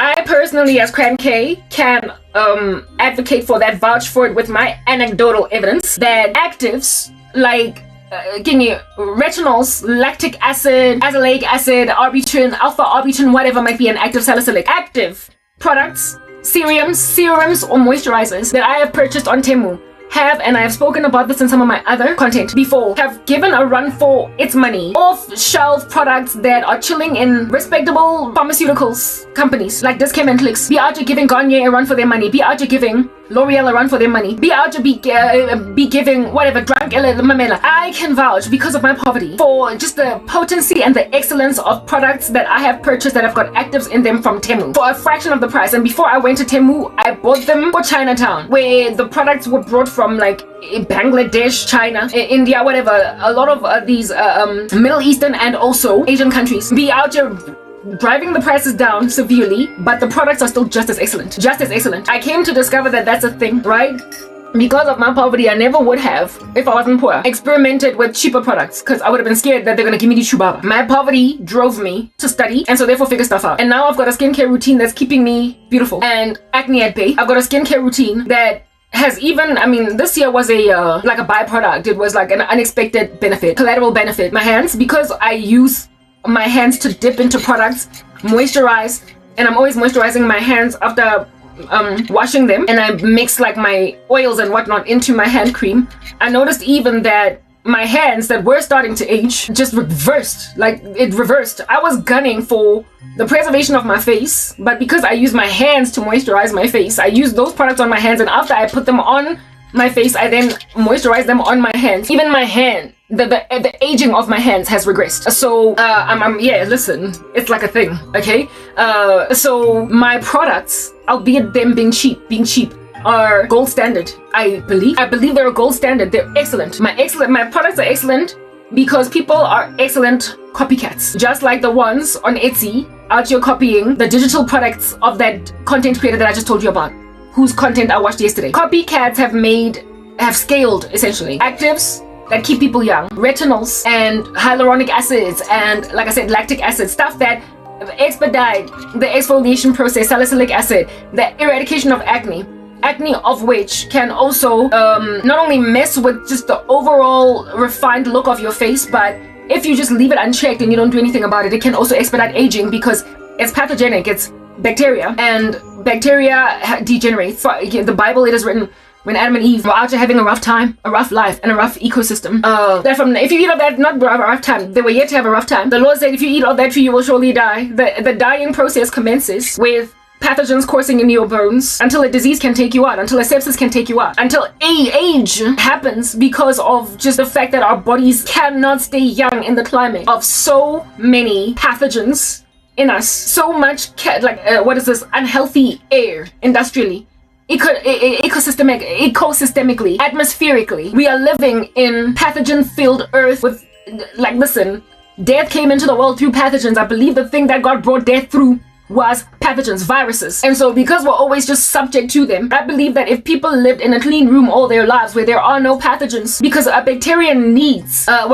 I personally, as Cran K, can advocate for that, vouch for it with my anecdotal evidence that actives like retinols, lactic acid, azelaic acid, arbutin, alpha arbutin, whatever might be an active salicylic. Active products, serums or moisturizers that I have purchased on Temu have, and I have spoken about this in some of my other content before, have given a run for its money off-shelf products that are chilling in respectable pharmaceuticals companies like Dischem and Clicks. Be out to giving Garnier a run for their money. Be out to giving L'Oreal a run for their money. Be out to be giving whatever, drunk Mamela. I can vouch, because of my poverty, for just the potency and the excellence of products that I have purchased that have got actives in them from Temu for a fraction of the price. And before I went to Temu, I bought them for Chinatown, where the products were brought from like Bangladesh, China, India, whatever. A lot of these Middle Eastern and also Asian countries. Be out here driving the prices down severely, but the products are still just as excellent. Just as excellent. I came to discover that that's a thing, right? Because of my poverty, I never would have, if I wasn't poor, experimented with cheaper products, because I would have been scared that they're going to give me the chubaba. My poverty drove me to study and so therefore figure stuff out. And now I've got a skincare routine that's keeping me beautiful and acne at bay. I've got a skincare routine that has even, I mean, this year was a like a byproduct. It was like an unexpected benefit, collateral benefit. My hands, because I use my hands to dip into products, moisturize, and I'm always moisturizing my hands after washing them, and I mix like my oils and whatnot into my hand cream. I noticed even that my hands that were starting to age just reversed. Like, it reversed. I was gunning for the preservation of my face, but because I use my hands to moisturize my face, I use those products on my hands, and after I put them on my face, I then moisturize them on my hands. Even my hand, the aging of my hands has regressed. So yeah, listen, it's like a thing, okay? So my products, albeit them being cheap, are gold standard. I believe they're a gold standard. They're excellent. My products are excellent because people are excellent copycats, just like the ones on Etsy out here copying the digital products of that content creator that I just told you about, whose content I watched yesterday. Copycats have scaled essentially actives that keep people young, retinols and hyaluronic acids, and like I said, lactic acid, stuff that expedite the exfoliation process, salicylic acid, the eradication of acne of which can also not only mess with just the overall refined look of your face, but if you just leave it unchecked and you don't do anything about it, it can also expedite aging because it's pathogenic. It's bacteria, and bacteria degenerates. The Bible, it is written, when Adam and Eve were out having a rough time, a rough life, and a rough ecosystem, if you eat of that, not a rough time, they were yet to have a rough time. The Lord said, if you eat of that tree, you will surely die. The dying process commences with pathogens coursing into your bones until a disease can take you out, until a sepsis can take you out, until age happens because of just the fact that our bodies cannot stay young in the climate of so many pathogens in us. So much, unhealthy air industrially. Ecosystemically, atmospherically, we are living in pathogen-filled earth with, listen, death came into the world through pathogens. I believe the thing that God brought death through was pathogens, viruses. And so because we're always just subject to them, I believe that if people lived in a clean room all their lives where there are no pathogens, because a bacteria needs, a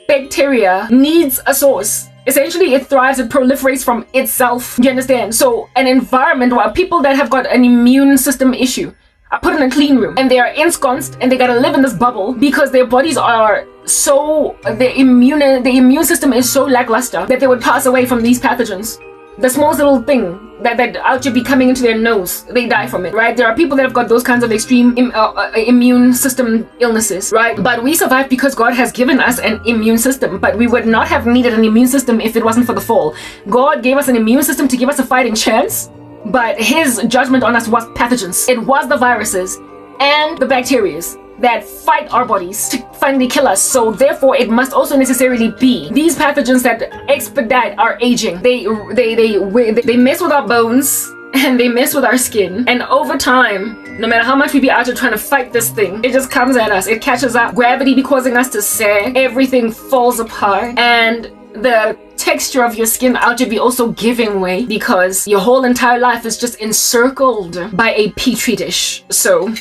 bacteria needs a source. Essentially, it thrives, it proliferates from itself. You understand? So an environment where people that have got an immune system issue are put in a clean room and they are ensconced and they gotta live in this bubble because their bodies are so, the immune system is so lackluster that they would pass away from these pathogens. The smallest little thing that out should be coming into their nose, they die from it, right? There are people that have got those kinds of extreme immune system illnesses, right? But we survive because God has given us an immune system, but we would not have needed an immune system if it wasn't for the fall. God gave us an immune system to give us a fighting chance, but his judgment on us was pathogens. It was the viruses and the bacterias that fight our bodies to finally kill us. So therefore it must also necessarily be these pathogens that expedite our aging. They mess with our bones and they mess with our skin, and over time, no matter how much we be out there trying to fight this thing, it just comes at us. It catches up. Gravity be causing us to sag. Everything falls apart, and the texture of your skin out to be also giving way because your whole entire life is just encircled by a petri dish. So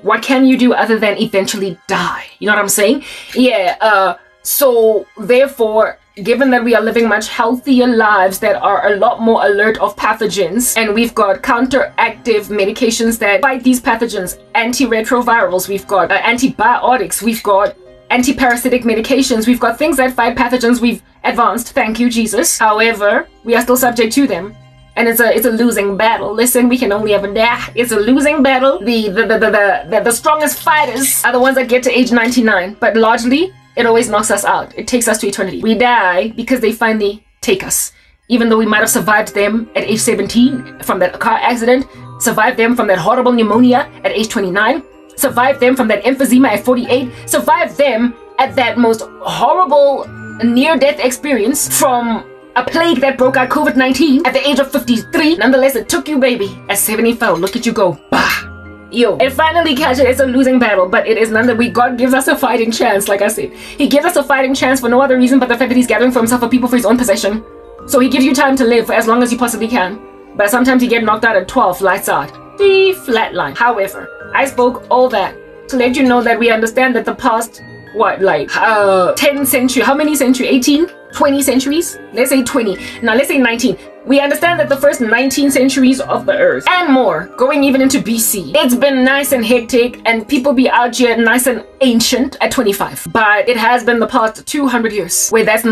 what can you do other than eventually die? You know what I'm saying? Yeah, so therefore, given that we are living much healthier lives that are a lot more alert of pathogens, and we've got counteractive medications that fight these pathogens, antiretrovirals, we've got antibiotics, we've got anti-parasitic medications, we've got things that fight pathogens, we've advanced, thank you Jesus. However, we are still subject to them. And it's a losing battle. Listen, we can only ever die. It's a losing battle. The strongest fighters are the ones that get to age 99. But largely, it always knocks us out. It takes us to eternity. We die because they finally take us. Even though we might have survived them at age 17 from that car accident, survived them from that horrible pneumonia at age 29, survived them from that emphysema at 48, survived them at that most horrible near-death experience from a plague that broke out, COVID-19, at the age of 53. Nonetheless, it took you, baby, at 74. Look at you go. Bah! Yo. And finally, catch it. It's a losing battle, but it is none that God gives us a fighting chance, like I said. He gives us a fighting chance for no other reason but the fact that he's gathering for himself a people for his own possession. So he gives you time to live for as long as you possibly can. But sometimes you get knocked out at 12, lights out. The flatline. However, I spoke all that to let you know that we understand that the past, 10 centuries, how many centuries? 18? 20 centuries? Let's say 20. Now let's say 19. We understand that the first 19 centuries of the earth and more, going even into BC, it's been nice and hectic and people be out here nice and ancient at 25. But it has been the past 200 years where that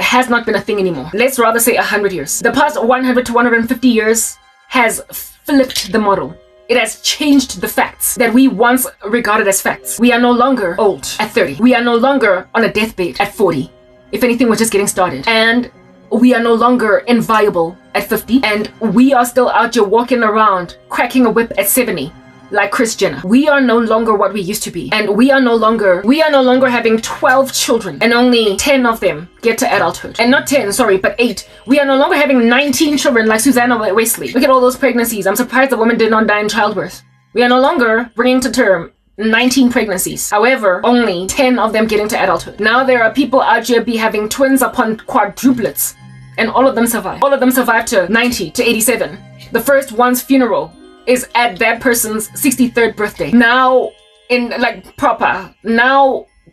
has not been a thing anymore. Let's rather say 100 years. The past 100 to 150 years has flipped the model. It has changed the facts that we once regarded as facts. We are no longer old at 30. We are no longer on a deathbed at 40. If anything, we're just getting started. And we are no longer inviolable at 50. And we are still out here walking around, cracking a whip at 70, like Kris Jenner. We are no longer what we used to be. And we are no longer having 12 children and only 10 of them get to adulthood. And not 10, sorry, but 8. We are no longer having 19 children like Susanna Wesley. Look at all those pregnancies. I'm surprised the woman did not die in childbirth. We are no longer bringing to term 19 pregnancies. However, only 10 of them getting to adulthood. Now there are people out here be having twins upon quadruplets, and all of them survive. All of them survive to 90, to 87. The first one's funeral is at that person's 63rd birthday. Now,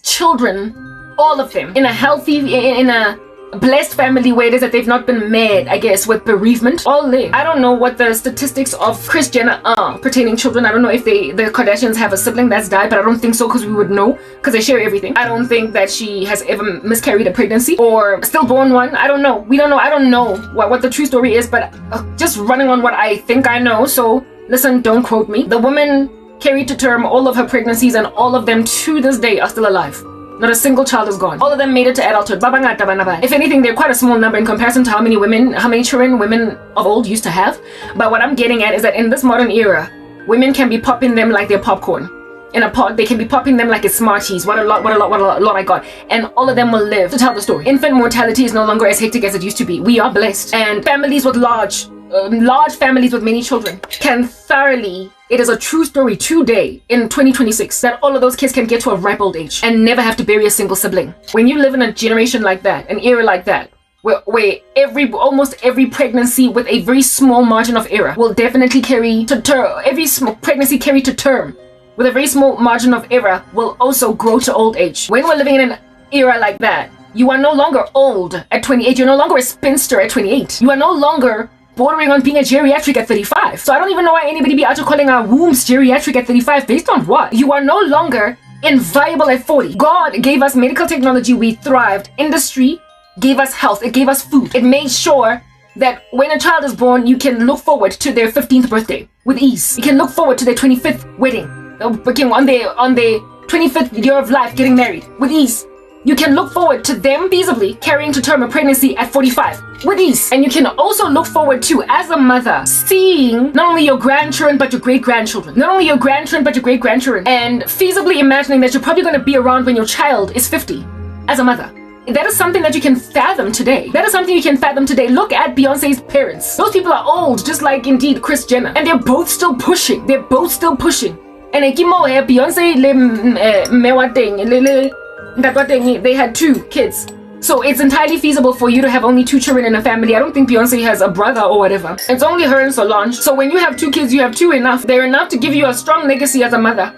children, all of them, in a healthy, in a blessed family way it is that they've not been mad, I guess, with bereavement, all live. I don't know what the statistics of Kris Jenner are pertaining children. I don't know if the Kardashians have a sibling that's died, but I don't think so because we would know because they share everything. I don't think that she has ever miscarried a pregnancy or stillborn one. I don't know. We don't know. I don't know what the true story is, but just running on what I think I know. So listen, don't quote me. The woman carried to term all of her pregnancies and all of them to this day are still alive. Not a single child is gone. All of them made it to adulthood. If anything, they're quite a small number in comparison to how many children women of old used to have. But what I'm getting at is that in this modern era, women can be popping them like they're popcorn. In a pot, they can be popping them like it's Smarties. What a lot I got. And all of them will live to tell the story. Infant mortality is no longer as hectic as it used to be. We are blessed. And families with large families with many children can thoroughly, it is a true story today in 2026 that all of those kids can get to a ripe old age and never have to bury a single sibling. When you live in a generation like that, an era like that, where almost every pregnancy with a very small margin of error will definitely carry to term, every pregnancy carried to term with a very small margin of error will also grow to old age. When we're living in an era like that, you are no longer old at 28, you're no longer a spinster at 28, you are no longer bordering on being a geriatric at 35. So I don't even know why anybody be out here calling our wombs geriatric at 35. Based on what? You are no longer inviolable at 40. God gave us medical technology. We thrived. Industry gave us health. It gave us food. It made sure that when a child is born, you can look forward to their 15th birthday with ease. You can look forward to their 25th wedding. On their 25th year of life getting married with ease. You can look forward to them feasibly carrying to term a pregnancy at 45 with ease. And you can also look forward to, as a mother, seeing not only your grandchildren, but your great-grandchildren. Not only your grandchildren, but your great-grandchildren. And feasibly imagining that you're probably going to be around when your child is 50 as a mother. That is something that you can fathom today. That is something you can fathom today. Look at Beyonce's parents. Those people are old, just like indeed Kris Jenner. And they're both still pushing. They're both still pushing. And Beyonce, they had 2 kids. So it's entirely feasible for you to have only 2 children in a family. I don't think Beyonce has a brother or whatever. It's only her and Solange. So when you have 2 kids, you have 2 enough. They're enough to give you a strong legacy as a mother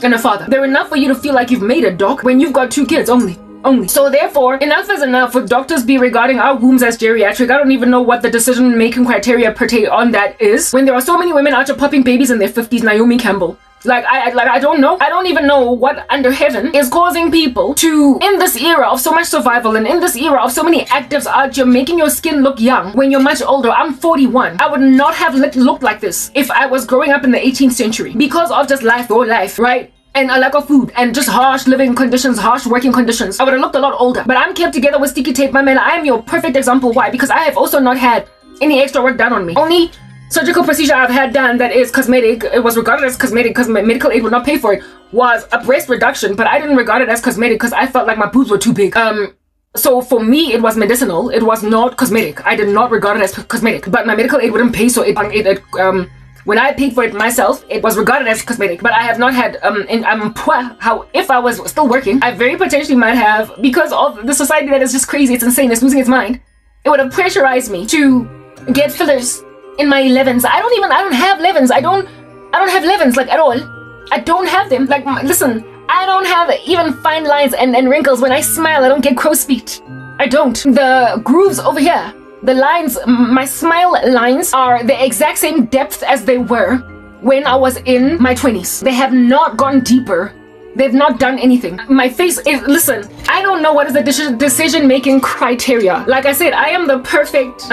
and a father. They're enough for you to feel like you've made a doc when you've got 2 kids only. only. So therefore, enough is enough. Would doctors be regarding our wombs as geriatric? I don't even know what the decision-making criteria pertain on that is. When there are so many women out here popping babies in their 50s, Naomi Campbell. I don't know. I don't even know what under heaven is causing people to, in this era of so much survival and in this era of so many actives out here making your skin look young when you're much older. I'm 41. I would not have looked like this if I was growing up in the 18th century because of just life, right? And a lack of food and just harsh living conditions, harsh working conditions. I would have looked a lot older. But I'm kept together with sticky tape, my man. I am your perfect example. Why? Because I have also not had any extra work done on me. Only surgical procedure I've had done that is cosmetic, it was regarded as cosmetic because my medical aid would not pay for it, was a breast reduction, but I didn't regard it as cosmetic because I felt like my boobs were too big. So for me, it was medicinal. It was not cosmetic. I did not regard it as cosmetic, but my medical aid wouldn't pay, so when I paid for it myself, it was regarded as cosmetic. But I have not had, how if I was still working, I very potentially might have, because of the society that is just crazy, it's insane, it's losing its mind. It would have pressurized me to get fillers in my 11s. I don't have 11s. I don't have 11s, like, at all. I don't have them. Like, listen, I don't have even fine lines and wrinkles. When I smile, I don't get crow's feet. I don't. The grooves over here, the lines, my smile lines are the exact same depth as they were when I was in my 20s. They have not gone deeper. They've not done anything. My face is, listen, I don't know what is the decision-making criteria. Like I said, I am the perfect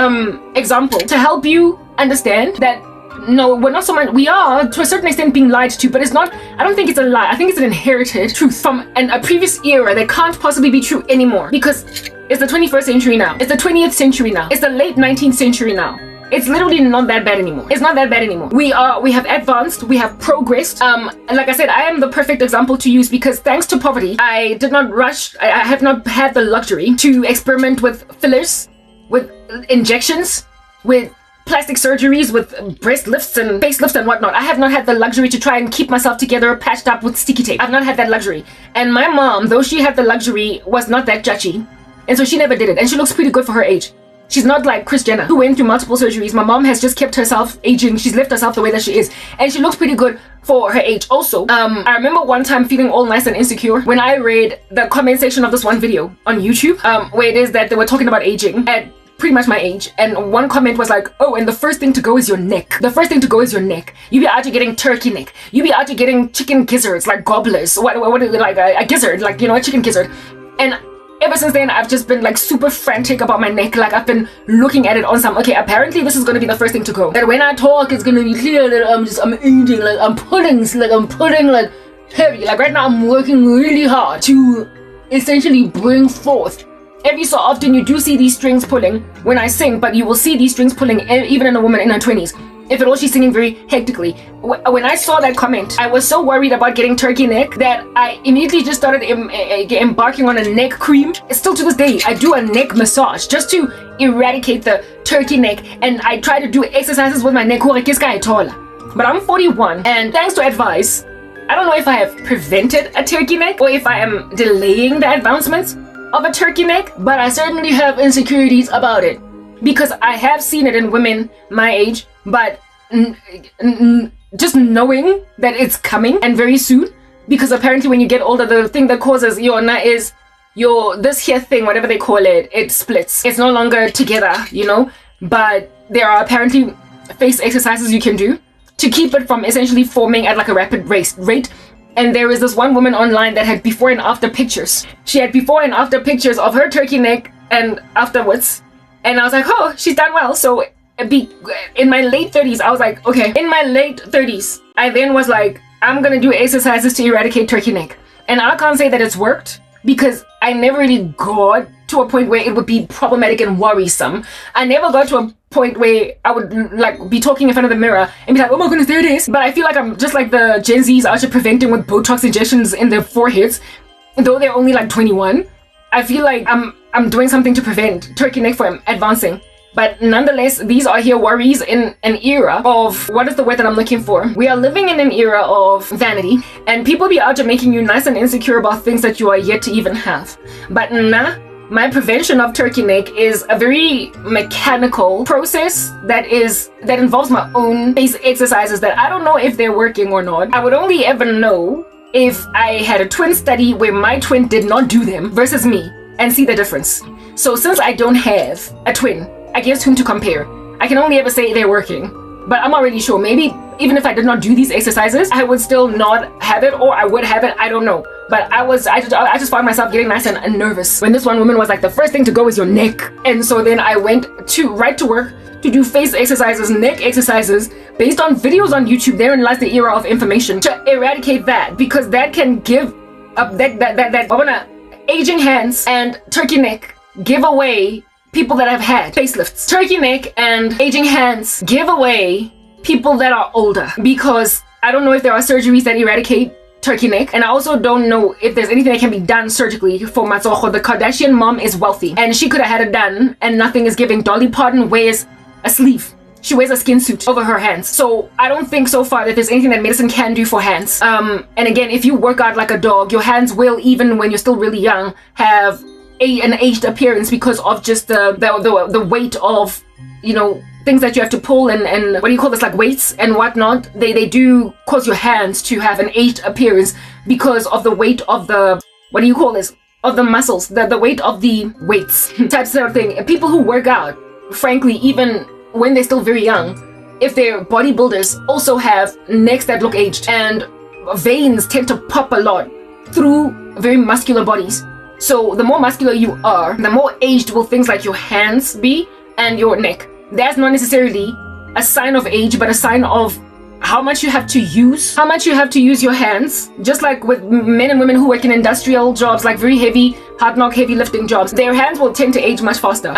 example to help you understand that no, we're not so much, we are to a certain extent being lied to, but it's not, I don't think it's a lie. I think it's an inherited truth from a previous era that can't possibly be true anymore because it's the 21st century now. It's the 20th century now. It's the late 19th century now. It's literally not that bad anymore. It's not that bad anymore. We have advanced, we have progressed. And like I said, I am the perfect example to use because thanks to poverty, I did not rush, I have not had the luxury to experiment with fillers, with injections, with plastic surgeries, with breast lifts and facelifts and whatnot. I have not had the luxury to try and keep myself together patched up with sticky tape. I've not had that luxury. And my mom, though she had the luxury, was not that judgy. And so she never did it. And she looks pretty good for her age. She's not like Kris Jenner, who went through multiple surgeries. My mom has just kept herself aging. She's left herself the way that she is. And she looks pretty good for her age also. I remember one time feeling all nice and insecure when I read the comment section of this one video on YouTube, where it is that they were talking about aging at pretty much my age. And one comment was like, oh, and the first thing to go is your neck. The first thing to go is your neck. You be out here getting turkey neck. You be out here getting chicken gizzards, like gobblers. What like a gizzard, like, you know, a chicken gizzard. And ever since then, I've just been like super frantic about my neck. Like I've been looking at it on some, okay, apparently this is going to be the first thing to go. That when I talk, it's going to be clear that I'm aging, like I'm putting like heavy. Like right now, I'm working really hard to essentially bring forth. Every so often, you do see these strings pulling when I sing, but you will see these strings pulling even in a woman in her 20s. If at all, she's singing very hectically. When I saw that comment, I was so worried about getting turkey neck that I immediately just started embarking on a neck cream. Still to this day, I do a neck massage just to eradicate the turkey neck, and I try to do exercises with my neck. But I'm 41, and thanks to advice, I don't know if I have prevented a turkey neck or if I am delaying the advancements of a turkey neck, but I certainly have insecurities about it because I have seen it in women my age. But just knowing that it's coming and very soon, because apparently when you get older, the thing that causes this here thing, whatever they call it, it splits. It's no longer together, you know. But there are apparently face exercises you can do to keep it from essentially forming at like a rapid rate. And there is this one woman online that had before and after pictures. She had before and after pictures of her turkey neck and afterwards. And I was like, oh, she's done well. So in my late 30s, I was like, okay. In my late 30s, I then was like, I'm going to do exercises to eradicate turkey neck. And I can't say that it's worked because I never really got to a point where it would be problematic and worrisome. I never got to a point where I would like be talking in front of the mirror and be like, oh my goodness, there it is. But I feel like I'm just like the Gen Zs out here preventing with Botox injections in their foreheads, though they're only like 21. I feel like I'm doing something to prevent turkey neck from advancing. But nonetheless, these are here worries in an era of, what is the word that I'm looking for? We are living in an era of vanity, and people be out here making you nice and insecure about things that you are yet to even have. But nah, my prevention of turkey neck is a very mechanical process that involves my own face exercises that I don't know if they're working or not. I would only ever know if I had a twin study where my twin did not do them versus me and see the difference. So since I don't have a twin against whom to compare, I can only ever say they're working. But I'm not really sure. Maybe even if I did not do these exercises, I would still not have it, or I would have it. I don't know. But I just found myself getting nice and nervous when this one woman was like, the first thing to go is your neck. And so then I went right to work to do face exercises, neck exercises, based on videos on YouTube. Therein lies the era of information, to eradicate that, because that can give up that aging hands and turkey neck give away people that have had facelifts. Turkey neck and aging hands give away people that are older, because I don't know if there are surgeries that eradicate turkey neck, and I also don't know if there's anything that can be done surgically for matsogo. The Kardashian mom is wealthy and she could have had it done and nothing is giving. Dolly Parton wears a sleeve. She wears a skin suit over her hands. So I don't think so far that there's anything that medicine can do for hands. And again, if you work out like a dog, your hands will, even when you're still really young, have an aged appearance because of just the weight of, you know, things that you have to pull and what do you call this, like weights and whatnot. They do cause your hands to have an aged appearance because of the weight of the, what do you call this, of the muscles, the weight of the weights type of thing. People who work out, frankly, even when they're still very young, if they're bodybuilders, also have necks that look aged, and veins tend to pop a lot through very muscular bodies. So the more muscular you are, the more aged will things like your hands be and your neck. That's not necessarily a sign of age, but a sign of how much you have to use your hands. Just like with men and women who work in industrial jobs, like very heavy, hard knock, heavy lifting jobs, their hands will tend to age much faster.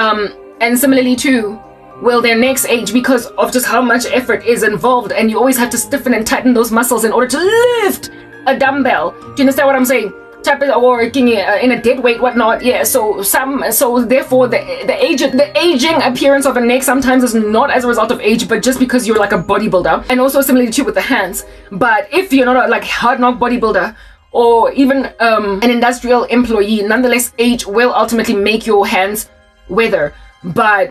And similarly too, will their necks age because of just how much effort is involved, and you always have to stiffen and tighten those muscles in order to lift a dumbbell. Do you understand what I'm saying? Or in a dead weight, whatnot. Yeah, so therefore the aging appearance of a neck sometimes is not as a result of age, but just because you're like a bodybuilder. And also similarly too with the hands. But if you're not a like hard knock bodybuilder, or even an industrial employee, nonetheless age will ultimately make your hands wither. But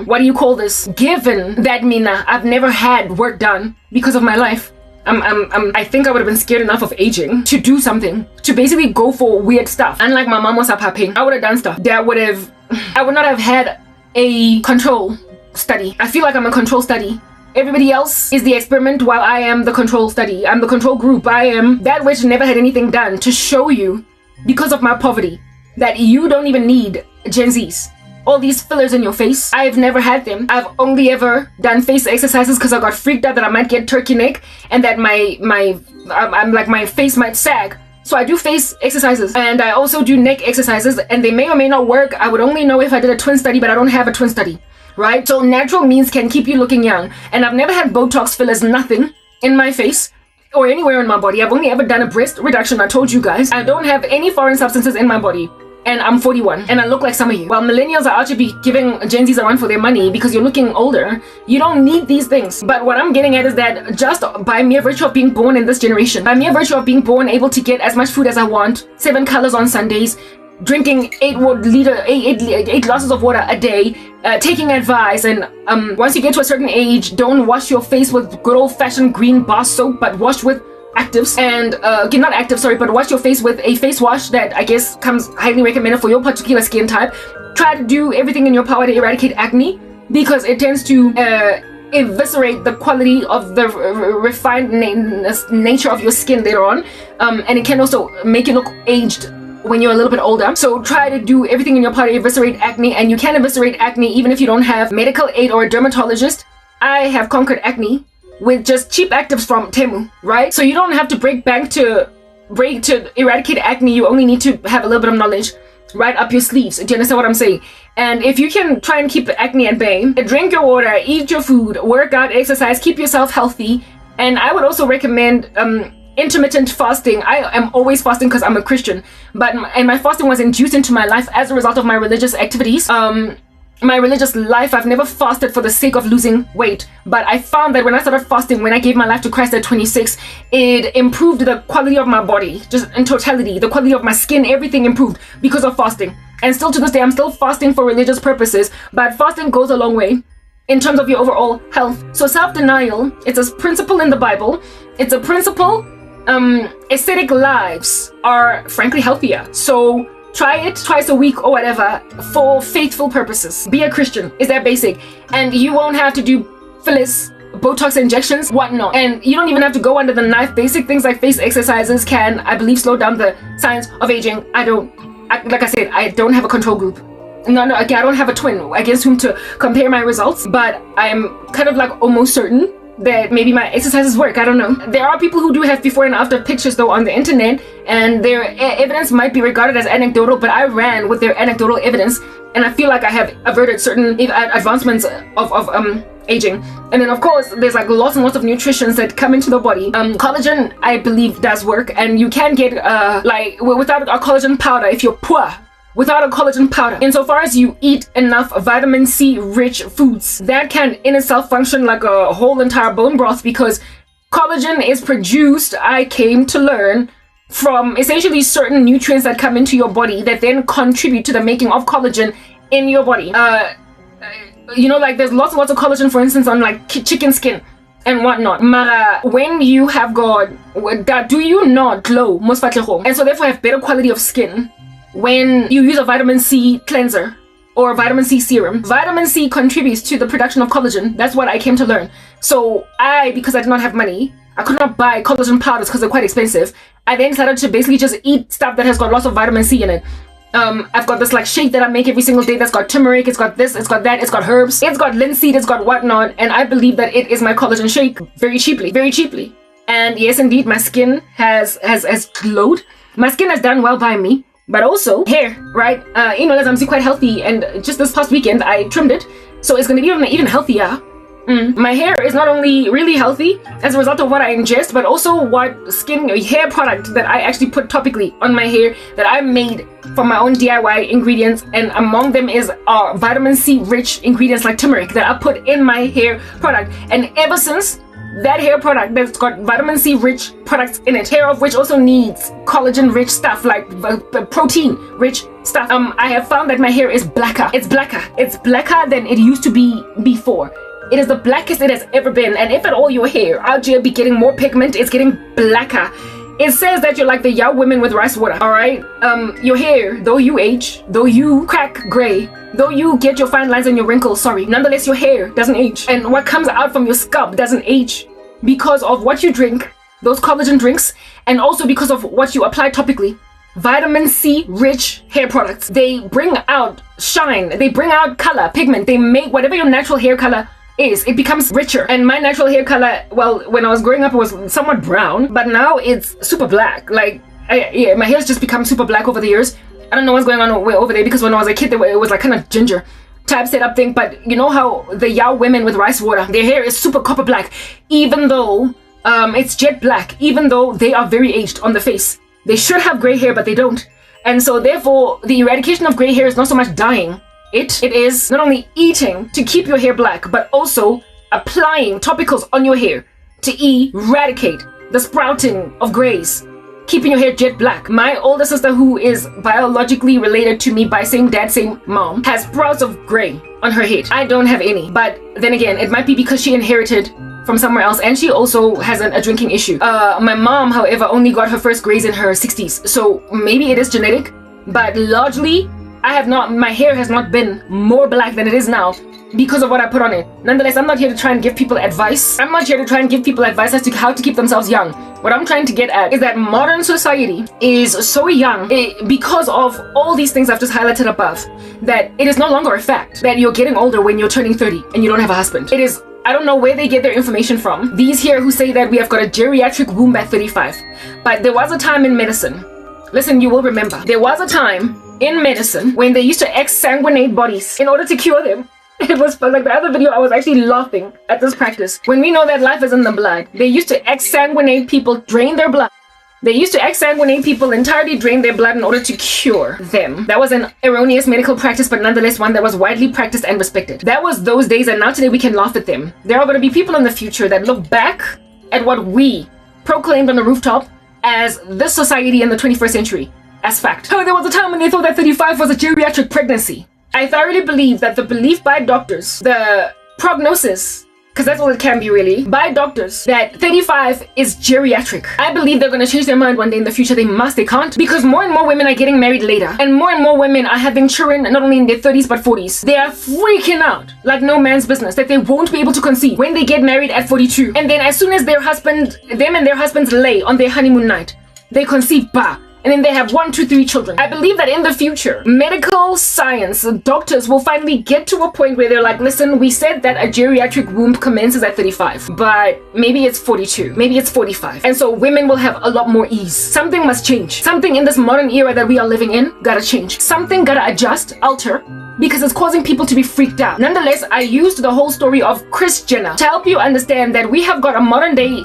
what do you call this? Given that Mina, I've never had work done because of my life, I think I would have been scared enough of aging to do something, to basically go for weird stuff. Unlike my mom was popping, I would have done stuff that I would not have had a control study. I feel like I'm a control study. Everybody else is the experiment while I am the control study. I'm the control group. I am that which never had anything done to show you, because of my poverty, that you don't even need Gen Zs. All these fillers in your face, I've never had them. I've only ever done face exercises because I got freaked out that I might get turkey neck and that my face might sag. So I do face exercises, and I also do neck exercises, and they may or may not work. I would only know if I did a twin study, but I don't have a twin study, right? So natural means can keep you looking young. And I've never had Botox, fillers, nothing in my face or anywhere in my body. I've only ever done a breast reduction. I told you guys. I don't have any foreign substances in my body. And I'm 41, and I look like some of you. While millennials are out to be giving Gen Zs a run for their money because you're looking older, you don't need these things. But what I'm getting at is that just by mere virtue of being born in this generation, by mere virtue of being born able to get as much food as I want, 7 colors on Sundays, drinking 8 glasses of water a day, taking advice, and once you get to a certain age, don't wash your face with good old-fashioned green bar soap, but wash with actives, and not active, sorry, but wash your face with a face wash that I guess comes highly recommended for your particular skin type. Try to do everything in your power to eradicate acne, because it tends to eviscerate the quality of the refined nature of your skin later on, and it can also make you look aged when you're a little bit older. So try to do everything in your power to eviscerate acne, and you can eviscerate acne even if you don't have medical aid or a dermatologist. I have conquered acne with just cheap actives from Temu, right? So you don't have to break bank to eradicate acne. You only need to have a little bit of knowledge right up your sleeves. Do you understand what I'm saying? And if you can try and keep acne at bay, drink your water, eat your food, work out, exercise, keep yourself healthy. And I would also recommend intermittent fasting. I am always fasting because I'm a Christian, but my fasting was induced into my life as a result of my religious activities. My religious life, I've never fasted for the sake of losing weight, but I found that when I started fasting, when I gave my life to Christ at 26, it improved the quality of my body, just in totality, the quality of my skin, everything improved because of fasting. And still to this day, I'm still fasting for religious purposes, but fasting goes a long way in terms of your overall health. So self-denial, it's a principle in the Bible. It's a principle aesthetic lives are frankly healthier. So try it twice a week or whatever for faithful purposes. Be a Christian is that basic, and you won't have to do fillers, Botox injections, whatnot, and you don't even have to go under the knife. Basic things like face exercises can, I believe, slow down the signs of aging. Like I said, I don't have a control group. No, again, I don't have a twin against whom to compare my results, but I'm kind of like almost certain that maybe my exercises work. I don't know. There are people who do have before and after pictures though on the internet, and their evidence might be regarded as anecdotal, but I ran with their anecdotal evidence, and I feel like I have averted certain advancements of aging. And then of course there's like lots and lots of nutritions that come into the body. Collagen, I believe, does work, and you can get like without a collagen powder if you're poor. Without a collagen powder, insofar as you eat enough vitamin C rich foods, that can in itself function like a whole entire bone broth, because collagen is produced, I came to learn, from essentially certain nutrients that come into your body that then contribute to the making of collagen in your body. You know, like there's lots and lots of collagen, for instance, on like chicken skin and whatnot. Mara, when you have got, do you not glow? And so therefore have better quality of skin when you use a vitamin C cleanser or vitamin C serum. Vitamin C contributes to the production of collagen. That's what I came to learn. So because I did not have money, I could not buy collagen powders because they're quite expensive. I then decided to basically just eat stuff that has got lots of vitamin C in it. I've got this like shake that I make every single day that's got turmeric, it's got this, it's got that, it's got herbs, it's got linseed, it's got whatnot, and I believe that it is my collagen shake very cheaply. And yes, indeed, my skin has glowed. My skin has done well by me. But also hair, right? You know, as I'm quite healthy, and just this past weekend I trimmed it, so it's gonna be even healthier. My hair is not only really healthy as a result of what I ingest, but also what hair product that I actually put topically on my hair that I made from my own DIY ingredients, and among them is vitamin C rich ingredients like turmeric that I put in my hair product. And ever since, that hair product that's got vitamin C rich products in it, hair of which also needs collagen rich stuff like protein rich stuff, I have found that my hair is blacker. It's blacker than it used to be before. It is the blackest it has ever been, and if at all your hair out here be getting more pigment, it's getting blacker. It says that you're like the young women with rice water, alright? Your hair, though you age, though you crack gray, though you get your fine lines and your wrinkles, nonetheless your hair doesn't age. And what comes out from your scalp doesn't age because of what you drink, those collagen drinks, and also because of what you apply topically. Vitamin C rich hair products, they bring out shine, they bring out color, pigment, they make whatever your natural hair color is, it becomes richer. And my natural hair color, well, when I was growing up it was somewhat brown, but now it's super black. Like, yeah, my hair's just become super black over the years. I don't know what's going on over there, because when I was a kid it was like kind of ginger type setup thing. But you know how the Yao women with rice water, their hair is super copper black, even though it's jet black, even though they are very aged on the face. They should have gray hair, but they don't. And so therefore the eradication of gray hair is not so much dyeing. It is not only eating to keep your hair black, but also applying topicals on your hair to eradicate the sprouting of grays, keeping your hair jet black. My older sister, who is biologically related to me by same dad, same mom, has sprouts of gray on her head. I don't have any, but then again, it might be because she inherited from somewhere else, and she also has a drinking issue. My mom, however, only got her first grays in her 60s, so maybe it is genetic, but largely my hair has not been more black than it is now because of what I put on it. Nonetheless, I'm not here to try and give people advice. I'm not here to try and give people advice as to how to keep themselves young. What I'm trying to get at is that modern society is so young because of all these things I've just highlighted above, that it is no longer a fact that you're getting older when you're turning 30 and you don't have a husband. It is, I don't know where they get their information from. These here who say that we have got a geriatric womb at 35. But there was a time in medicine, listen, you will remember, there was a time in medicine when they used to exsanguinate bodies in order to cure them. It was like the other video, I was actually laughing at this practice. When we know that life is in the blood, they used to exsanguinate people, drain their blood. They used to exsanguinate people, entirely drain their blood in order to cure them. That was an erroneous medical practice, but nonetheless one that was widely practiced and respected. That was those days, and now today we can laugh at them. There are going to be people in the future that look back at what we proclaimed on the rooftop as this society in the 21st century as fact. Oh, there was a time when they thought that 35 was a geriatric pregnancy. I thoroughly believe that the belief by doctors, the prognosis because that's all it can be really, by doctors that 35 is geriatric. I believe they're going to change their mind one day in the future. They must, they can't, because more and more women are getting married later, and more women are having children not only in their 30s but 40s. They are freaking out like no man's business that they won't be able to conceive when they get married at 42, and then as soon as them and their husbands lay on their honeymoon night, they conceive, bah, and then they have 1, 2, 3 children. I believe that in the future, medical science, doctors will finally get to a point where they're like, listen, we said that a geriatric womb commences at 35, but maybe it's 42, maybe it's 45. And so women will have a lot more ease. Something must change. Something in this modern era that we are living in gotta change. Something gotta adjust, alter, because it's causing people to be freaked out. Nonetheless, I used the whole story of Kris Jenner to help you understand that we have got a modern day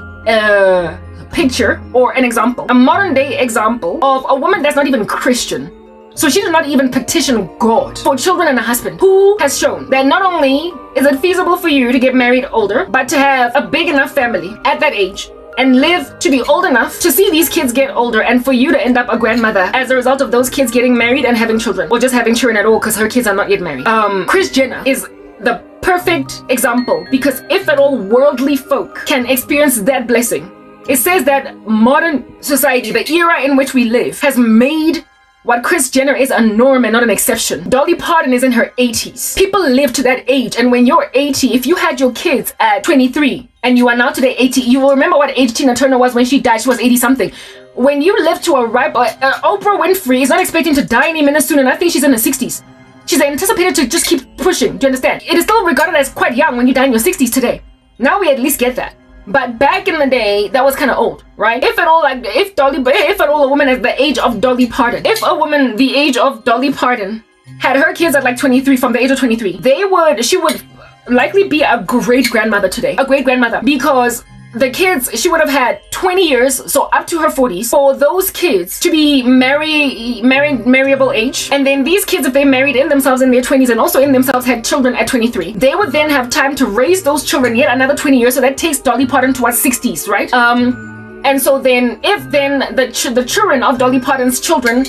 picture or an example, a modern day example of a woman that's not even Christian. So she did not even petition God for children and a husband, who has shown that not only is it feasible for you to get married older, but to have a big enough family at that age and live to be old enough to see these kids get older and for you to end up a grandmother as a result of those kids getting married and having children, or just having children at all because her kids are not yet married. Kris Jenner is the perfect example, because if at all worldly folk can experience that blessing, it says that modern society, the era in which we live, has made what Kris Jenner is a norm and not an exception. Dolly Parton is in her 80s. People live to that age, and when you're 80, if you had your kids at 23 and you are now today 80, you will remember what age Tina Turner was when she died. She was 80 something. When you live to a ripe, Oprah Winfrey is not expecting to die any minute soon, and I think she's in her 60s. She's anticipated to just keep pushing. Do you understand? It is still regarded as quite young when you die in your 60s today. Now we at least get that. But back in the day, that was kind of old, right? If at all, like, if at all a woman at the age of Dolly Parton, if a woman the age of Dolly Parton had her kids at like 23, from the age of 23, she would likely be a great grandmother today, a great grandmother, because the kids, she would have had 20 years, so up to her 40s, for those kids to be marriable age. And then these kids, if they married in themselves in their 20s and also in themselves had children at 23, they would then have time to raise those children yet another 20 years. So that takes Dolly Parton to her 60s, right? And so then if then the children of Dolly Parton's children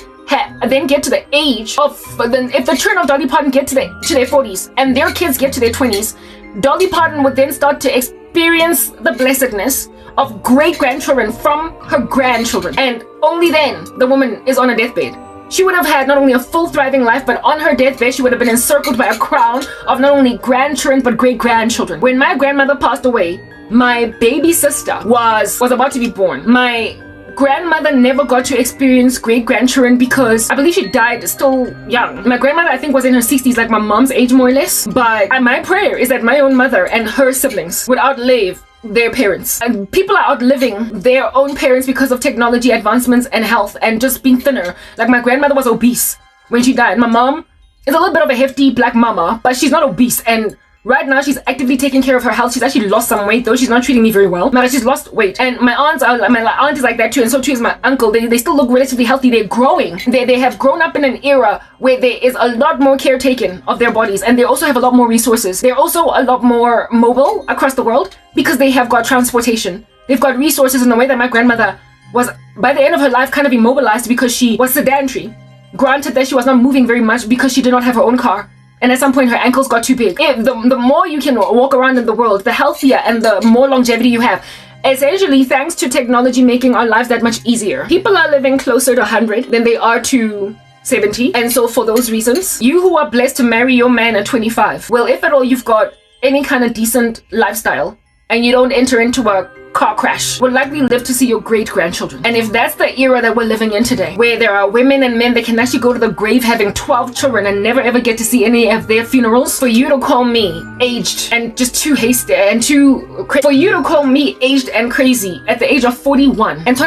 then get to the age of, if the children of Dolly Parton get to their 40s and their kids get to their 20s, Dolly Parton would then start to experience the blessedness of great-grandchildren from her grandchildren. And only then the woman is on a deathbed. She would have had not only a full thriving life, but on her deathbed she would have been encircled by a crown of not only grandchildren but great-grandchildren. When my grandmother passed away, my baby sister was about to be born. My grandmother never got to experience great-grandchildren because I believe she died still young. My grandmother, I think, was in her 60s, like my mom's age more or less. But my prayer is that my own mother and her siblings would outlive their parents. And people are outliving their own parents because of technology advancements and health and just being thinner. Like my grandmother was obese when she died. My mom is a little bit of a hefty black mama, but she's not obese. And right now, she's actively taking care of her health. She's actually lost some weight, though. She's not treating me very well. But she's lost weight. And my aunt is like that too, and so too is my uncle. They still look relatively healthy. They're growing. They have grown up in an era where there is a lot more care taken of their bodies, and they also have a lot more resources. They're also a lot more mobile across the world because they have got transportation. They've got resources in the way that my grandmother was, by the end of her life, kind of immobilized because she was sedentary. Granted that she was not moving very much because she did not have her own car. And at some point, her ankles got too big. The more you can walk around in the world, the healthier and the more longevity you have. Essentially, thanks to technology making our lives that much easier. People are living closer to 100 than they are to 70. And so for those reasons, you who are blessed to marry your man at 25, well, if at all you've got any kind of decent lifestyle and you don't enter into a car crash, will likely live to see your great-grandchildren. And if that's the era that we're living in today, where there are women and men that can actually go to the grave having 12 children and never ever get to see any of their funerals, for you to call me aged and just too hasty and too crazy, for you to call me aged and crazy at the age of 41, and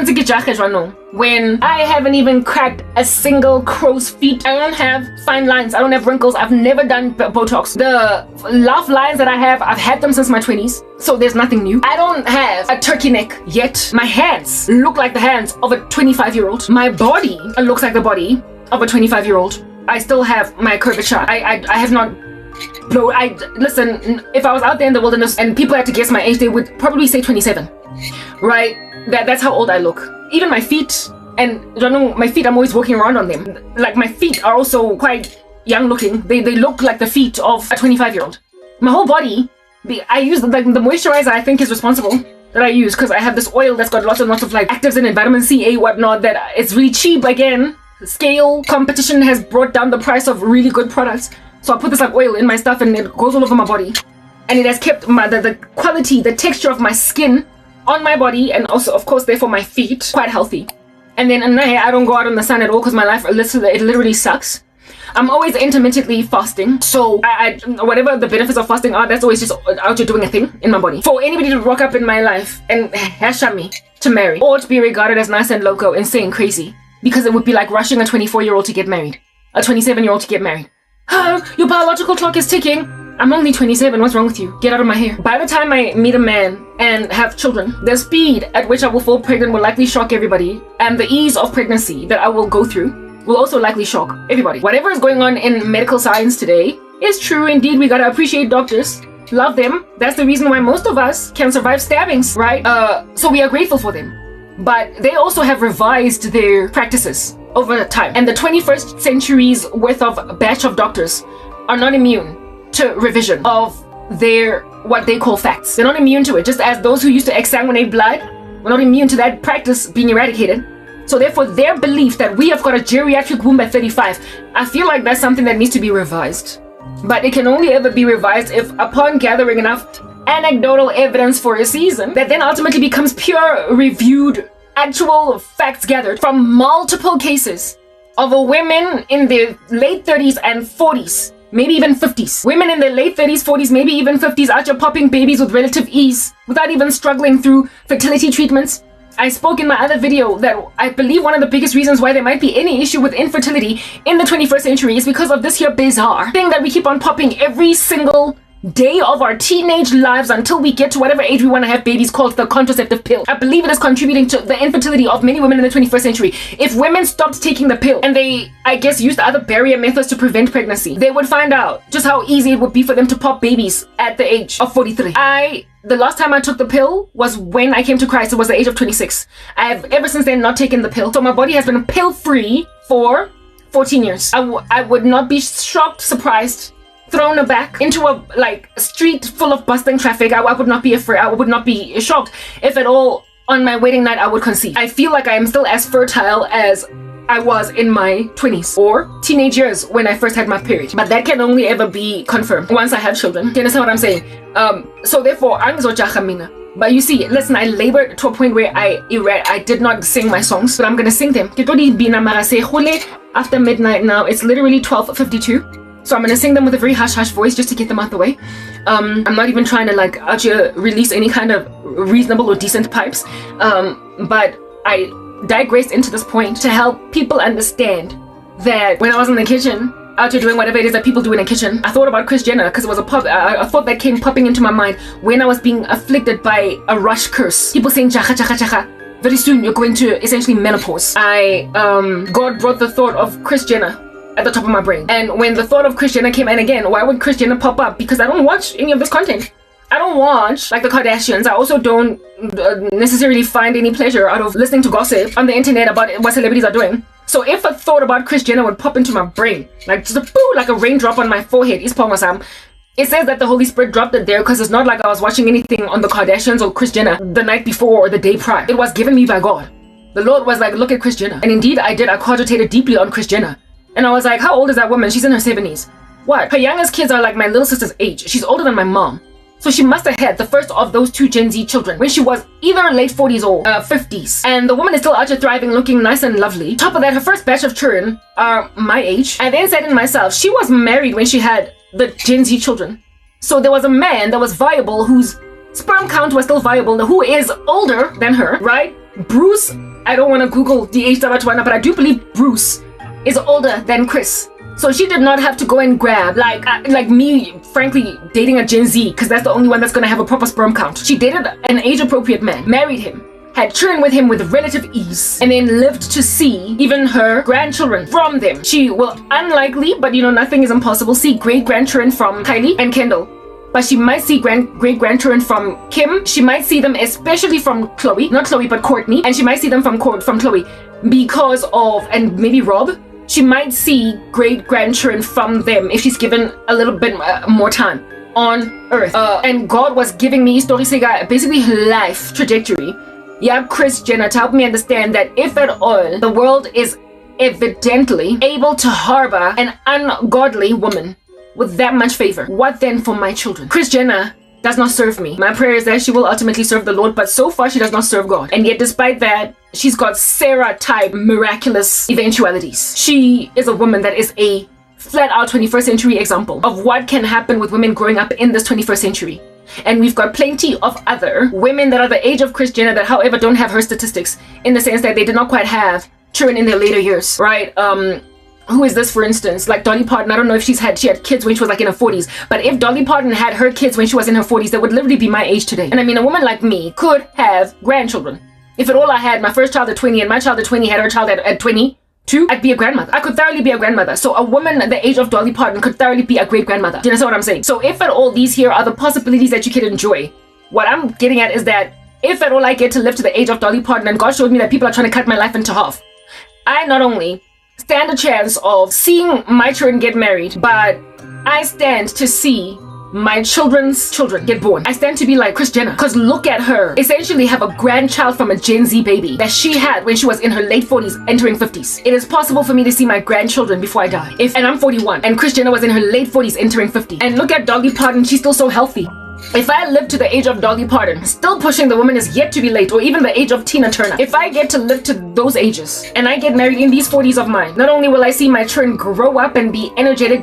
when I haven't even cracked a single crow's feet, I don't have fine lines, I don't have wrinkles, I've never done Botox. The laugh lines that I have, I've had them since my 20s, so there's nothing new. I don't have a turkey neck yet. My hands look like the hands of a 25-year-old. My body looks like the body of a 25-year-old. I still have my curvature. I have not blown. Listen, if I was out there in the wilderness and people had to guess my age, they would probably say 27, right? That's how old I look. Even my feet, and I don't know, my feet, I'm always walking around on them. Like, my feet are also quite young looking. They look like the feet of a 25-year-old. My whole body I use the moisturizer I think is responsible that I use, because I have this oil that's got lots and lots of like actives in it, vitamin C, A, whatnot, that it's really cheap. Again, scale competition has brought down the price of really good products. So I put this like oil in my stuff and it goes all over my body. And it has kept the quality, the texture of my skin on my body, and also, of course, therefore my feet, quite healthy. And then I don't go out in the sun at all because my life, it literally sucks. I'm always intermittently fasting. So I whatever the benefits of fasting are, that's always just out here doing a thing in my body. For anybody to rock up in my life and hasha me to marry, or to be regarded as nice and loco, insane, crazy, because it would be like rushing a 24-year-old to get married, a 27-year-old to get married. Your biological clock is ticking. I'm only 27, what's wrong with you? Get out of my hair. By the time I meet a man and have children, the speed at which I will fall pregnant will likely shock everybody, and the ease of pregnancy that I will go through will also likely shock everybody. Whatever is going on in medical science today is true indeed. We gotta appreciate doctors, love them. That's the reason why most of us can survive stabbings, right? So we are grateful for them. But they also have revised their practices over time. And the 21st century's worth of batch of doctors are not immune to revision of their what they call facts. They're not immune to it, just as those who used to exsanguinate blood were not immune to that practice being eradicated. So therefore their belief that we have got a geriatric womb at 35, I feel like that's something that needs to be revised. But it can only ever be revised if, upon gathering enough anecdotal evidence for a season, that then ultimately becomes pure reviewed actual facts gathered from multiple cases of women in their late 30s and 40s, maybe even 50s. Women in their late 30s, 40s, maybe even 50s, out here popping babies with relative ease without even struggling through fertility treatments. I spoke in my other video that I believe one of the biggest reasons why there might be any issue with infertility in the 21st century is because of this here bizarre thing that we keep on popping every single day of our teenage lives until we get to whatever age we want to have babies, called the contraceptive pill. I believe it is contributing to the infertility of many women in the 21st century. If women stopped taking the pill and they, I guess, used other barrier methods to prevent pregnancy, they would find out just how easy it would be for them to pop babies at the age of 43. The last time I took the pill was when I came to Christ. It was the age of 26. I have ever since then not taken the pill. So my body has been pill-free for 14 years. I would not be shocked, surprised, thrown aback into a street full of bustling traffic. I would not be afraid. I would not be shocked if at all on my wedding night I would conceive. I feel like I am still as fertile as I was in my 20s or teenage years when I first had my period. But that can only ever be confirmed once I have children. Do you understand what I'm saying? So therefore, but you see, listen, I labored to a point where I did not sing my songs, but I'm gonna sing them. After midnight now, it's literally 12:52. So I'm gonna sing them with a very hush-hush voice just to get them out the way. I'm not even trying to out here release any kind of reasonable or decent pipes. But I digressed into this point to help people understand that when I was in the kitchen, out here doing whatever it is that people do in a kitchen, I thought about Kris Jenner because it was a thought that came popping into my mind when I was being afflicted by a rush curse. People saying chacha chacha chacha. Very soon you're going to essentially menopause. God brought the thought of Kris Jenner at the top of my brain. And when the thought of Kris Jenner came in again, why would Kris Jenner pop up? Because I don't watch any of this content. I don't watch like the Kardashians. I also don't necessarily find any pleasure out of listening to gossip on the internet about what celebrities are doing. So if a thought about Kris Jenner would pop into my brain, like just a poo, like a raindrop on my forehead, it says that the Holy Spirit dropped it there because it's not like I was watching anything on the Kardashians or Kris Jenner the night before or the day prior. It was given me by God. The Lord was like, look at Kris Jenner. And indeed I did. I cogitated deeply on Kris Jenner. And I was like, how old is that woman? She's in her 70s. What? Her youngest kids are like my little sister's age. She's older than my mom. So she must have had the first of those two Gen Z children when she was either late 40s or 50s. And the woman is still out here thriving, looking nice and lovely. Top of that, her first batch of children are my age. I then said to myself, she was married when she had the Gen Z children. So there was a man that was viable, whose sperm count was still viable, who is older than her, right? Bruce, I don't want to Google the age that but I do believe Bruce is older than Kris. So she did not have to go and grab like me, frankly, dating a Gen Z, because that's the only one that's going to have a proper sperm count. She dated an age-appropriate man, married him, had children with him with relative ease, and then lived to see even her grandchildren from them. She will unlikely, but nothing is impossible, see great-grandchildren from Kylie and Kendall. But she might see great-grandchildren from Kim. She might see them especially from Chloe, not Chloe, but Courtney. And she might see them from Chloe because of, and maybe Rob. She might see great-grandchildren from them if she's given a little bit more time on earth. And God was giving me basically her life trajectory. Yeah, Kris Jenner, to help me understand that if at all the world is evidently able to harbor an ungodly woman with that much favor, what then for my children? Kris Jenner does not serve me. My prayer is that she will ultimately serve the Lord, but so far she does not serve God. And yet despite that, she's got Sarah-type miraculous eventualities. She is a woman that is a flat-out 21st century example of what can happen with women growing up in this 21st century. And we've got plenty of other women that are the age of Kris Jenner that, however, don't have her statistics, in the sense that they did not quite have children in their later years, right? Who is this, for instance? Like Dolly Parton. I don't know if she had kids when she was like in her 40s, but if Dolly Parton had her kids when she was in her 40s, that would literally be my age today. And I mean, a woman like me could have grandchildren. If at all I had my first child at 20 and my child at 20 had her child at 22, I'd be a grandmother. I could thoroughly be a grandmother. So a woman at the age of Dolly Parton could thoroughly be a great grandmother. Do you understand what I'm saying? So if at all these here are the possibilities that you can enjoy, what I'm getting at is that if at all I get to live to the age of Dolly Parton and God showed me that people are trying to cut my life into half, I not only stand a chance of seeing my children get married, but I stand to see my children's children get born. I stand to be like Kris Jenner, because look at her essentially have a grandchild from a Gen Z baby that she had when she was in her late 40s entering 50s. It is possible for me to see my grandchildren before I die. And I'm 41 and Kris Jenner was in her late 40s entering 50. And look at Dolly Parton, she's still so healthy. If I live to the age of Dolly Parton, still pushing the woman is yet to be late, or even the age of Tina Turner, if I get to live to those ages and I get married in these 40s of mine, not only will I see my children grow up and be energetic,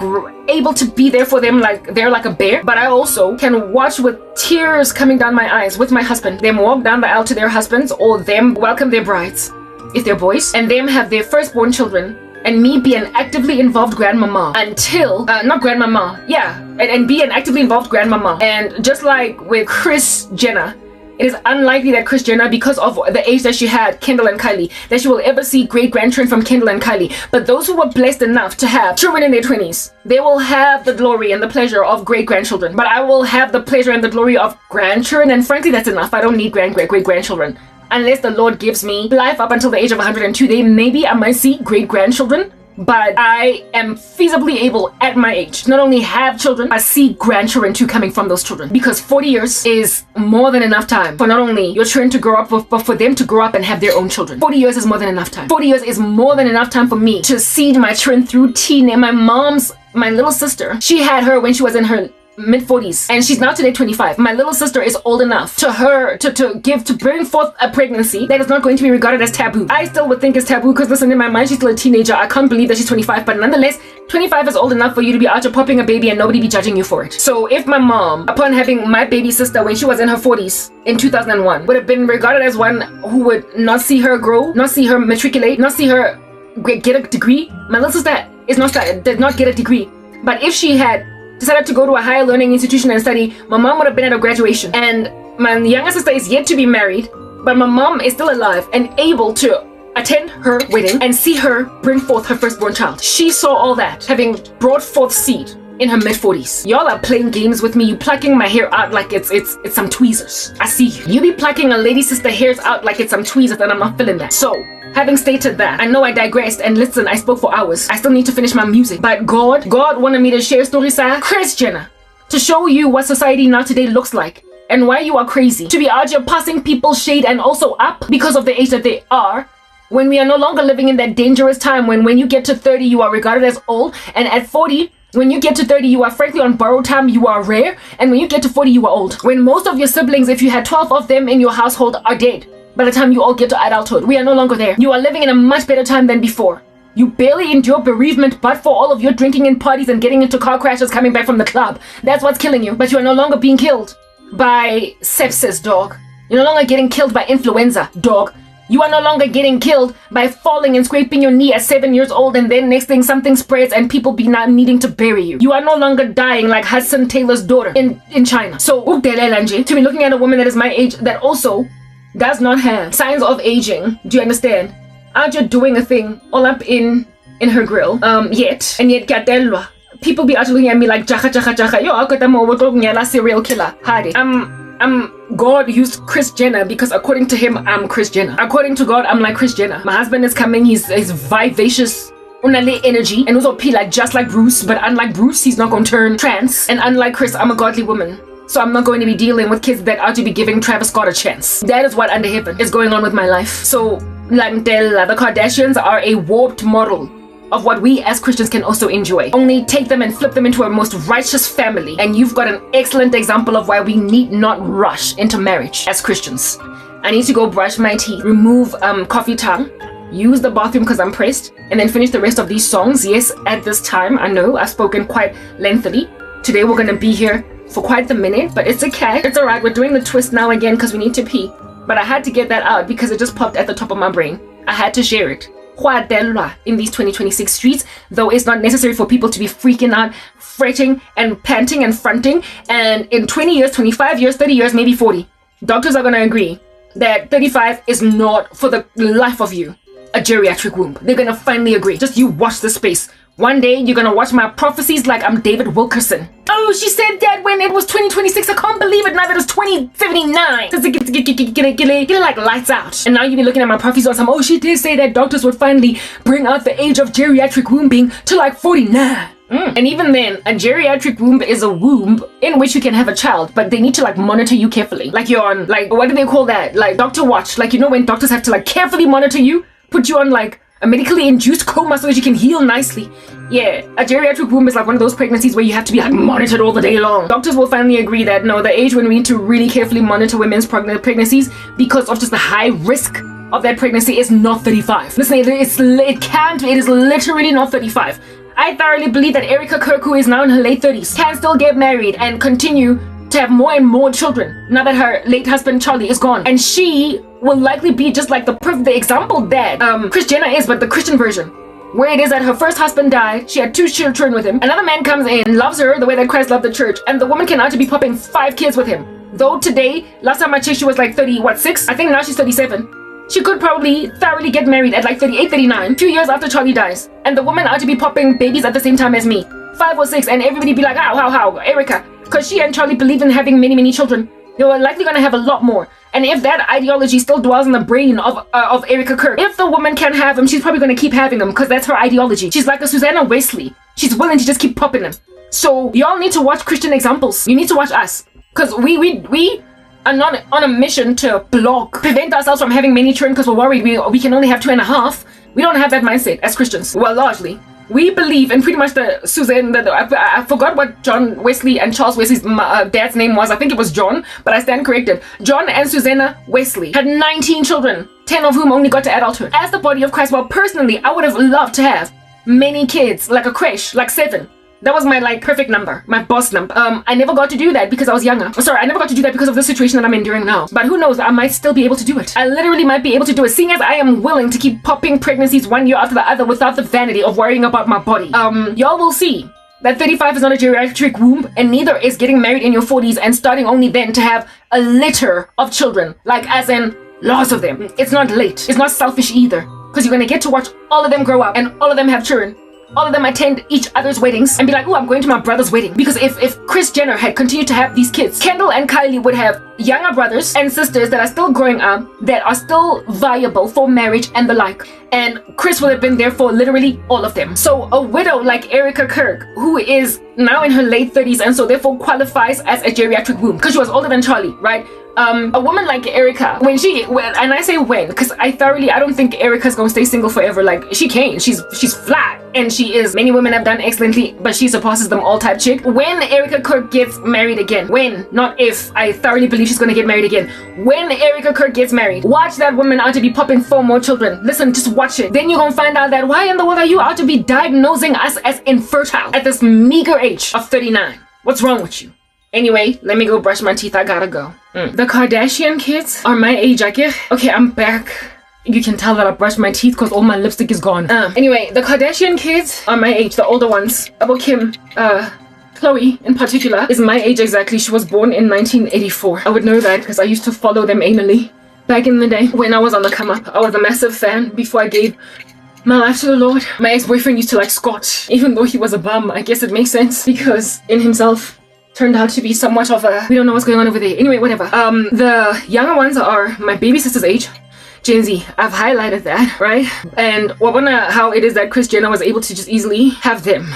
able to be there for them like they're like a bear, but I also can watch with tears coming down my eyes with my husband, them walk down the aisle to their husbands, or them welcome their brides, if they're boys, and them have their firstborn children, and me be an actively involved grandmama until, not grandmama, yeah, and be an actively involved grandmama. And just like with Kris Jenner, it is unlikely that Kris Jenner, because of the age that she had, Kendall and Kylie, that she will ever see great-grandchildren from Kendall and Kylie. But those who were blessed enough to have children in their 20s, they will have the glory and the pleasure of great-grandchildren. But I will have the pleasure and the glory of grandchildren, and frankly, that's enough. I don't need great-grandchildren. Unless the Lord gives me life up until the age of 102, then maybe I might see great-grandchildren. But I am feasibly able at my age not only have children, but see grandchildren too coming from those children. Because 40 years is more than enough time for not only your children to grow up, but for them to grow up and have their own children. 40 years is more than enough time. 40 years is more than enough time for me to see my children through teen. And my little sister, she had her when she was in her mid-40s, and she's now today 25. My little sister is old enough to bring forth a pregnancy that is not going to be regarded as taboo. I still would think it's taboo because, listen, in my mind she's still a teenager. I can't believe that she's 25, but nonetheless 25 is old enough for you to be out here popping a baby and nobody be judging you for it. So if my mom, upon having my baby sister when she was in her 40s in 2001, would have been regarded as one who would not see her grow, not see her matriculate, not see her get a degree, my little sister did not get a degree. But if she had decided to go to a higher learning institution and study, my mom would have been at a graduation. And my younger sister is yet to be married, but my mom is still alive and able to attend her wedding and see her bring forth her firstborn child. She saw all that, having brought forth seed in her mid-40s. Y'all are playing games with me. You plucking my hair out like it's some tweezers. I see you. You be plucking a lady sister hairs out like it's some tweezers, and I'm not feeling that. So, having stated that, I know I digressed, and listen, I spoke for hours. I still need to finish my music. But God wanted me to share stories of Kris Jenner to show you what society now today looks like and why you are crazy to be out here passing people's shade and also up because of the age that they are, when we are no longer living in that dangerous time when you get to 30 you are regarded as old, and at 40 when you get to 30 you are frankly on borrowed time, you are rare, and when you get to 40 you are old. When most of your siblings, if you had 12 of them in your household, are dead by the time you all get to adulthood. We are no longer there. You are living in a much better time than before. You barely endure bereavement but for all of your drinking and parties and getting into car crashes coming back from the club. That's what's killing you. But you are no longer being killed by sepsis, dog. You're no longer getting killed by influenza, dog. You are no longer getting killed by falling and scraping your knee at 7 years old, and then next thing something spreads and people be not needing to bury you. You are no longer dying like Hudson Taylor's daughter in China. So, to be looking at a woman that is my age that also does not have signs of aging, do you understand? Out here doing a thing all up in her grill, yet katelwa. People be out looking at me like jaha. Yo, akata serial killer. Hadi. God used Kris Jenner because according to him, I'm Kris Jenner. According to God, I'm like Kris Jenner. My husband is coming, he's vivacious, unale energy, and uzopila just like Bruce, but unlike Bruce, he's not going to turn trans. And unlike Chris, I'm a godly woman. So I'm not going to be dealing with kids that are to be giving Travis Scott a chance. That is what under heaven is going on with my life. So, Landela, the Kardashians are a warped model of what we as Christians can also enjoy. Only take them and flip them into a most righteous family, and you've got an excellent example of why we need not rush into marriage as Christians. I need to go brush my teeth, remove coffee tongue, use the bathroom because I'm pressed, and then finish the rest of these songs. Yes, at this time, I know I've spoken quite lengthily. Today we're going to be here for quite the minute, but it's okay. It's alright, we're doing the twist now again because we need to pee. But I had to get that out because it just popped at the top of my brain. I had to share it. In these 2026 streets, though it's not necessary for people to be freaking out, fretting and panting and fronting. And in 20 years, 25 years, 30 years, maybe 40, doctors are going to agree that 35 is not for the life of you a geriatric womb. They're going to finally agree. Just you watch the space. One day you're going to watch my prophecies like I'm David Wilkerson. Oh, she said that when it was 2026. I can't believe it now that it's 2079. Get it like lights out. And now you be looking at my prophecies on some, oh, she did say that doctors would finally bring out the age of geriatric womb being to like 49. And even then, a geriatric womb is a womb in which you can have a child, but they need to like monitor you carefully. Like you're on, like, what do they call that? Like doctor watch. Like, you know, when doctors have to like carefully monitor you, put you on like a medically induced coma so that you can heal nicely. Yeah, a geriatric womb is like one of those pregnancies where you have to be like monitored all the day long. Doctors will finally agree that no, the age when we need to really carefully monitor women's pregnancies because of just the high risk of that pregnancy is not 35. Listen, it is literally not 35. I thoroughly believe that Erica Kirk, who is now in her late 30s, can still get married and continue to have more and more children now that her late husband Charlie is gone. And she will likely be just like the example that Kris Jenner is, but the Christian version, where it is that her first husband died, she had 2 children with him, another man comes in, loves her the way that Christ loved the church, and the woman can now be popping 5 kids with him. Though today, last time I checked, she was like 6? I think now she's 37. She could probably thoroughly get married at like 38, 39, 2 years after Charlie dies. And the woman ought to be popping babies at the same time as me. 5 or 6, and everybody be like, how, Erica. Because she and Charlie believe in having many, many children. They were likely going to have a lot more. And if that ideology still dwells in the brain of Erica Kirk, if the woman can have them, she's probably going to keep having them because that's her ideology. She's like a Susanna Wesley. She's willing to just keep popping them. So y'all need to watch Christian examples. You need to watch us. Because we are not on a mission to prevent ourselves from having many children because we're worried we can only have 2.5. We don't have that mindset as Christians. Well, largely. We believe in pretty much I forgot what John Wesley and Charles Wesley's dad's name was. I think it was John, but I stand corrected. John and Susanna Wesley had 19 children, 10 of whom only got to adulthood. As the body of Christ, well, personally, I would have loved to have many kids, like a creche, like 7. That was my like perfect number, my boss number. I never got to do that because I was younger. Sorry, I never got to do that because of the situation that I'm enduring now. But who knows, I might still be able to do it. I literally might be able to do it, seeing as I am willing to keep popping pregnancies one year after the other without the vanity of worrying about my body. Y'all will see that 35 is not a geriatric womb, and neither is getting married in your 40s and starting only then to have a litter of children, like as in lots of them. It's not late. It's not selfish either, because you're gonna get to watch all of them grow up and all of them have children. All of them attend each other's weddings and be like, oh, I'm going to my brother's wedding. Because if Kris Jenner had continued to have these kids, Kendall and Kylie would have younger brothers and sisters that are still growing up, that are still viable for marriage and the like. And Kris would have been there for literally all of them. So a widow like Erica Kirk, who is now in her late 30s and so therefore qualifies as a geriatric womb, because she was older than Charlie, right? A woman like Erica, and I say when, because I don't think Erica's gonna stay single forever. Like, she can't. She's flat, and she is. Many women have done excellently, but she surpasses them all type chick. When Erica Kirk gets married again, when, not if, I thoroughly believe she's gonna get married again. When Erica Kirk gets married, watch that woman out to be popping 4 more children. Listen, just watch it. Then you're gonna find out that why in the world are you out to be diagnosing us as infertile at this meager age of 39? What's wrong with you? Anyway, let me go brush my teeth. I gotta go. The Kardashian kids are my age, I guess. Okay, I'm back. You can tell that I brushed my teeth because all my lipstick is gone. Anyway, the Kardashian kids are my age, the older ones. About Kim, Chloe in particular, is my age exactly. She was born in 1984. I would know that because I used to follow them anally. Back in the day, when I was on the come up, I was a massive fan before I gave my life to the Lord. My ex-boyfriend used to like Scott, even though he was a bum. I guess it makes sense because in himself, turned out to be somewhat of a, we don't know what's going on over there. Anyway, whatever. The younger ones are my baby sister's age. Gen Z. I've highlighted that, right? And I wonder how it is that Kris Jenner was able to just easily have them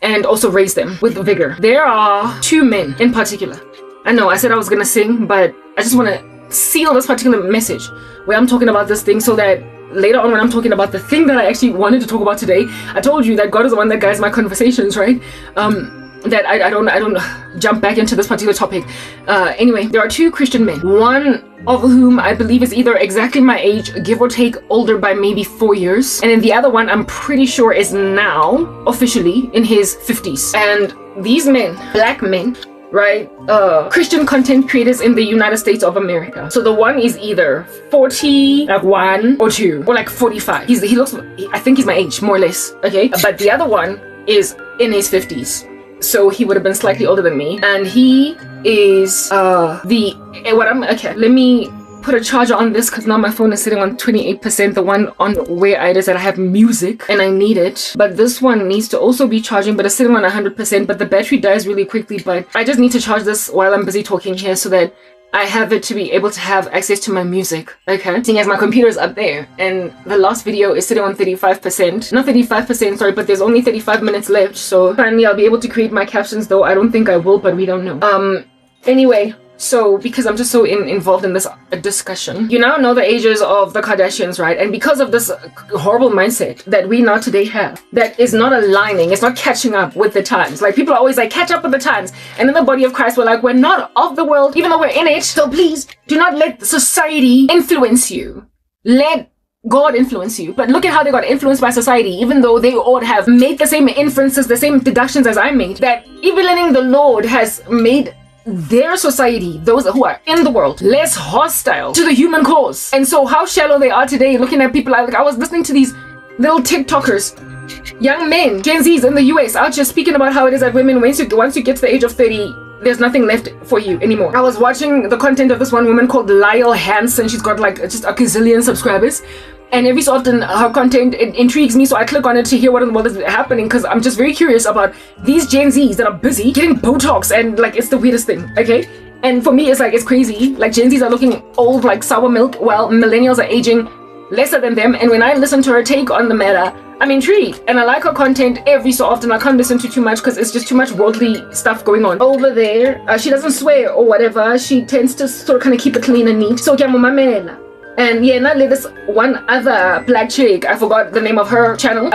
and also raise them with vigor. There are two men in particular. I know I said I was gonna sing, but I just want to seal this particular message where I'm talking about this thing so that later on when I'm talking about the thing that I actually wanted to talk about today, I told you that God is the one that guides my conversations, right? That I don't jump back into this particular topic. Anyway, there are two Christian men, one of whom I believe is either exactly my age, give or take older by maybe 4 years, and then the other one I'm pretty sure is now officially in his 50s. And these men, black men, right, Christian content creators in the United States of America. So the one is either 40, like 1 or 2, or like 45. He looks, I think he's my age, more or less, okay? But the other one is in his 50s. So he would have been slightly older than me. And he is, okay, let me put a charger on this because now my phone is sitting on 28%, the one on where it is that I have music and I need it. But this one needs to also be charging, but it's sitting on 100%, but the battery dies really quickly. But I just need to charge this while I'm busy talking here so that I have it to be able to have access to my music, okay? Seeing as my computer is up there and the last video is sitting on 35%. Not 35%, sorry, but there's only 35 minutes left. So finally I'll be able to create my captions, though I don't think I will, but we don't know. Anyway, so because I'm just so involved in this discussion, you now know the ages of the Kardashians, right? And because of this horrible mindset that we now today have, that is not aligning, it's not catching up with the times. Like people are always like, catch up with the times. And in the body of Christ, we're like, we're not of the world, even though we're in it. So please do not let society influence you. Let God influence you. But look at how they got influenced by society, even though they all have made the same inferences, the same deductions as I made. That even letting the Lord has made their society, those who are in the world, less hostile to the human cause. And so how shallow they are today, looking at people like I was listening to these little TikTokers, young men, Gen Zs in the US, out just speaking about how it is that women, once you get to the age of 30, there's nothing left for you anymore. I was watching the content of this one woman called Lyle Hansen. She's got like just a gazillion subscribers. And every so often her content intrigues me, so I click on it to hear what is happening, because I'm just very curious about these Gen Zs that are busy getting Botox, and like it's the weirdest thing, okay? And for me it's like, it's crazy. Like Gen Zs are looking old like sour milk, while millennials are aging lesser than them. And when I listen to her take on the matter, I'm intrigued, and I like her content every so often. I can't listen to too much because it's just too much worldly stuff going on over there. She doesn't swear or whatever. She tends to sort of kind of keep it clean and neat. So Mamela. And yeah, not this one other black chick, I forgot the name of her channel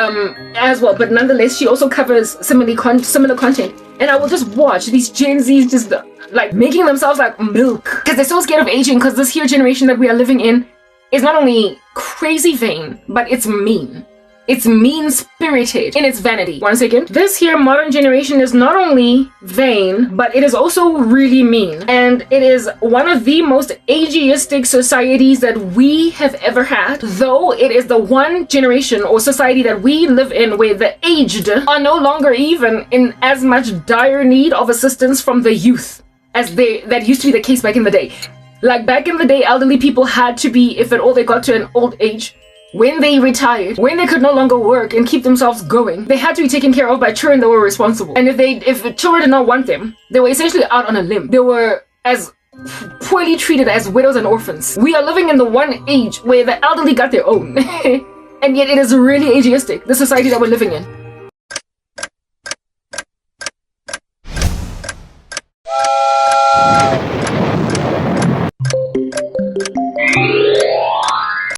as well, but nonetheless she also covers similar content. And I will just watch these Gen Zs just like making themselves like milk, because they're so scared of aging, because this here generation that we are living in is not only crazy vain, but it's mean. It's mean-spirited in its vanity. One second. This here modern generation is not only vain, but it is also really mean. And it is one of the most ageistic societies that we have ever had. Though it is the one generation or society that we live in where the aged are no longer even in as much dire need of assistance from the youth as that used to be the case back in the day. Like back in the day, elderly people had to be, if at all they got to an old age, when they retired, when they could no longer work and keep themselves going, they had to be taken care of by children that were responsible. And if the children did not want them, they were essentially out on a limb. They were as poorly treated as widows and orphans. We are living in the one age where the elderly got their own. And yet it is really ageistic, the society that we're living in.